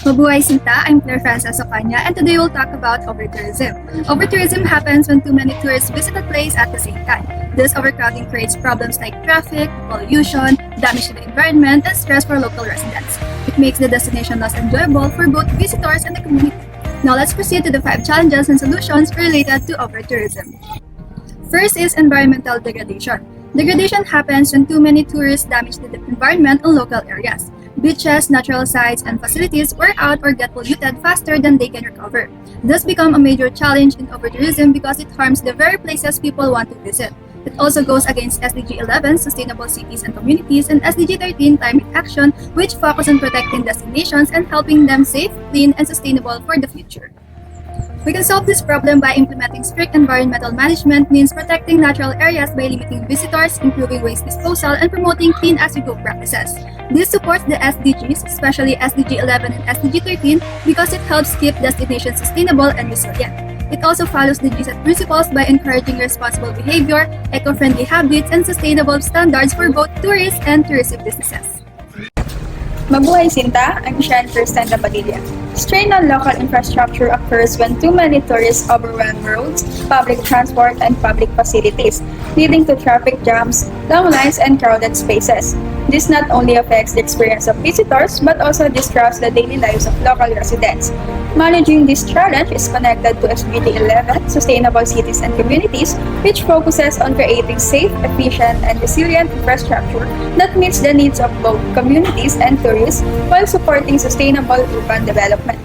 Mabuhay Sinta, I'm Claire Frances Ocaña, and today we'll talk about overtourism. Overtourism happens when too many tourists visit a place at the same time. This overcrowding creates problems like traffic, pollution, damage to the environment, and stress for local residents. It makes the destination less enjoyable for both visitors and the community. Now let's proceed to the 5 challenges and solutions related to overtourism. First is environmental degradation. Degradation happens when too many tourists damage the environment in local areas. Beaches, natural sites, and facilities wear out or get polluted faster than they can recover. This becomes a major challenge in overtourism because it harms the very places people want to visit. It also goes against SDG 11, Sustainable Cities and Communities, and SDG 13, Climate Action, which focus on protecting destinations and helping them safe, clean, and sustainable for the future. We can solve this problem by implementing strict environmental management, means protecting natural areas by limiting visitors, improving waste disposal, and promoting clean-as-you-go practices. This supports the SDGs, especially SDG 11 and SDG 13, because it helps keep destinations sustainable and resilient. It also follows the GSET principles by encouraging responsible behavior, eco-friendly habits, and sustainable standards for both tourists and tourism businesses. Mabuhay Sinta, I'm Shenn, Kirsten, Davadilla. Strain on local infrastructure occurs when too many tourists overwhelm roads, public transport, and public facilities, leading to traffic jams, long lines, and crowded spaces. This not only affects the experience of visitors, but also disrupts the daily lives of local residents. Managing this challenge is connected to SDG 11, Sustainable Cities and Communities, which focuses on creating safe, efficient, and resilient infrastructure that meets the needs of both communities and tourists while supporting sustainable urban development.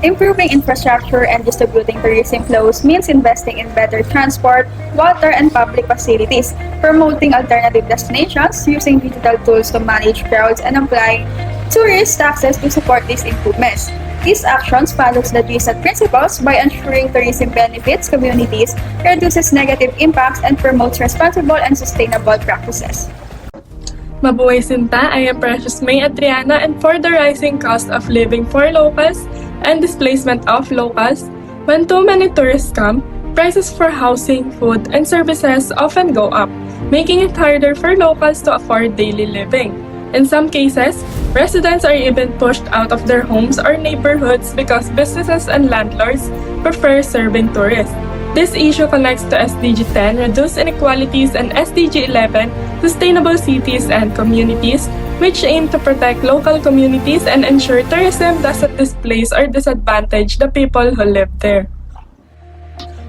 Improving infrastructure and distributing tourism flows means investing in better transport, water, and public facilities, promoting alternative destinations, using digital tools to manage crowds, and applying tourist taxes to support these improvements. These actions follows the GSET principles by ensuring tourism benefits communities, reduces negative impacts, and promotes responsible and sustainable practices. Mabuhay Sinta, I am Precious May Adriano, and for the rising cost of living for locals and displacement of locals, when too many tourists come, prices for housing, food, and services often go up, making it harder for locals to afford daily living. In some cases, residents are even pushed out of their homes or neighborhoods because businesses and landlords prefer serving tourists. This issue connects to SDG 10, Reduce Inequalities, and SDG 11, Sustainable Cities and Communities, which aim to protect local communities and ensure tourism doesn't displace or disadvantage the people who live there.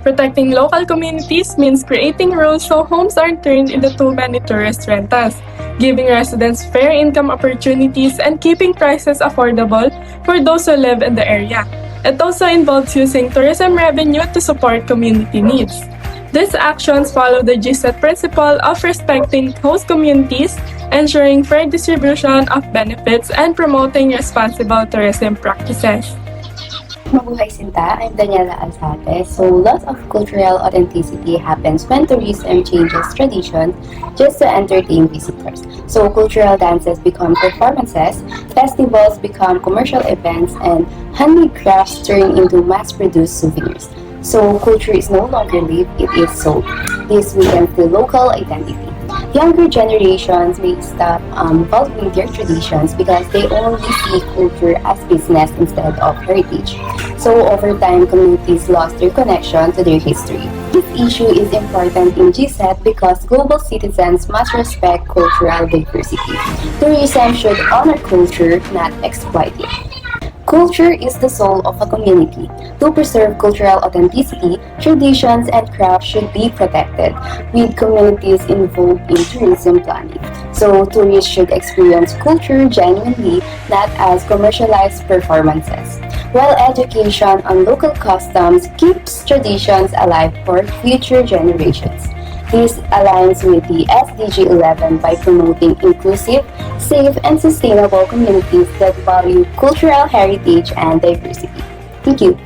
Protecting local communities means creating rules so homes aren't turned into too many tourist rentals, giving residents fair income opportunities, and keeping prices affordable for those who live in the area. It also involves using tourism revenue to support community needs. These actions follow the GSET principle of respecting host communities, ensuring fair distribution of benefits, and promoting responsible tourism practices. Mabuhay Sinta, I'm Daniela Alzate. So, lots of cultural authenticity happens when tourism changes tradition just to entertain visitors. So, cultural dances become performances, festivals become commercial events, and handmade crafts turn into mass-produced souvenirs. So, culture is no longer lived, it is sold. This weakens the local identity. Younger generations may stop valuing their traditions because they only see culture as business instead of heritage. So over time, communities lost their connection to their history. This issue is important in GSET because global citizens must respect cultural diversity. Tourism should honor culture, not exploit it. Culture is the soul of a community. To preserve cultural authenticity, traditions and crafts should be protected, with communities involved in tourism planning. So tourists should experience culture genuinely, not as commercialized performances, while education on local customs keeps traditions alive for future generations. This aligns with the SDG 11 by promoting inclusive, safe, and sustainable communities that value cultural heritage and diversity. Thank you.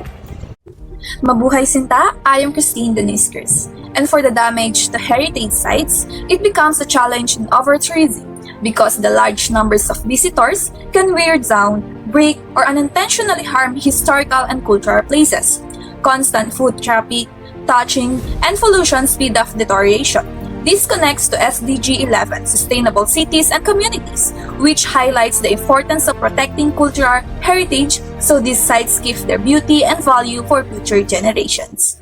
Mabuhay Sinta, I am Kristine, Denise, Cruz. And for the damage to heritage sites, it becomes a challenge in overtourism because the large numbers of visitors can wear down, break, or unintentionally harm historical and cultural places. Constant foot traffic, touching, and pollution speed up deterioration. This connects to SDG 11, Sustainable Cities and Communities, which highlights the importance of protecting cultural heritage so these sites keep their beauty and value for future generations.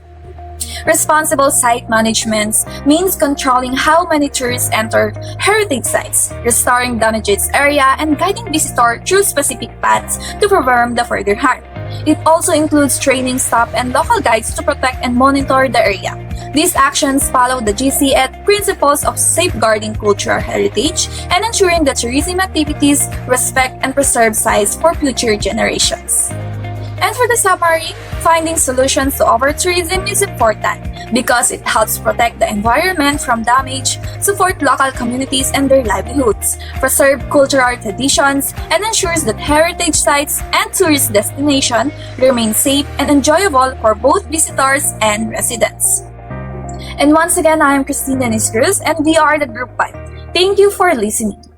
Responsible site management means controlling how many tourists enter heritage sites, restoring damaged area, and guiding visitors through specific paths to prevent the further harm. It also includes training staff and local guides to protect and monitor the area. These actions follow the GCED principles of safeguarding cultural heritage and ensuring that tourism activities respect and preserve sites for future generations. And for the summary, finding solutions to overtourism is important because it helps protect the environment from damage, support local communities and their livelihoods, preserve cultural traditions, and ensures that heritage sites and tourist destinations remain safe and enjoyable for both visitors and residents. And once again, I am Kristine, Denise, Cruz, and we are the Group 5. Thank you for listening.